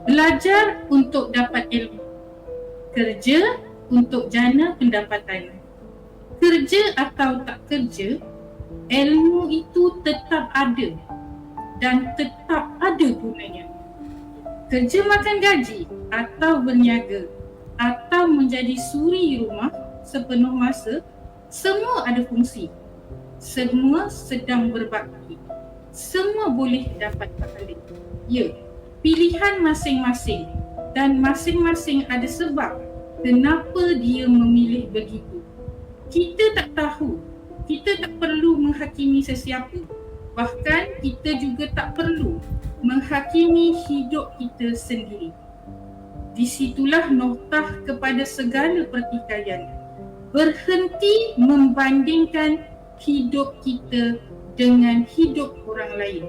Belajar untuk dapat ilmu, kerja untuk jana pendapatan. Kerja atau tak kerja, ilmu itu tetap ada dan tetap ada gunanya. Kerja makan gaji atau berniaga atau menjadi suri rumah sepenuh masa, semua ada fungsi. Semua sedang berbakti. Semua boleh dapat pahala. Ya, pilihan masing-masing dan masing-masing ada sebab kenapa dia memilih begitu. Kita tak tahu, kita tak perlu menghakimi sesiapa. Bahkan kita juga tak perlu menghakimi hidup kita sendiri. Disitulah noktah kepada segala pertikaian. Berhenti membandingkan hidup kita dengan hidup orang lain.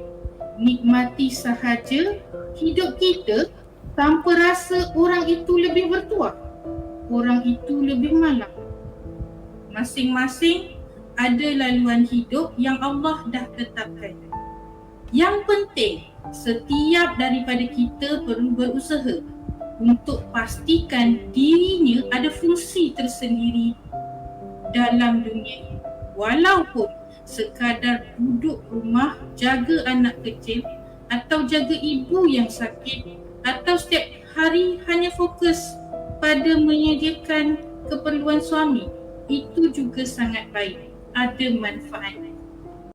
Nikmati sahaja hidup kita tanpa rasa orang itu lebih bertuah, orang itu lebih malang. Masing-masing ada laluan hidup yang Allah dah tetapkan. Yang penting, setiap daripada kita perlu berusaha untuk pastikan dirinya ada fungsi tersendiri dalam dunia ini. Walaupun sekadar duduk rumah jaga anak kecil atau jaga ibu yang sakit atau setiap hari hanya fokus pada menyediakan keperluan suami, itu juga sangat baik, ada manfaat.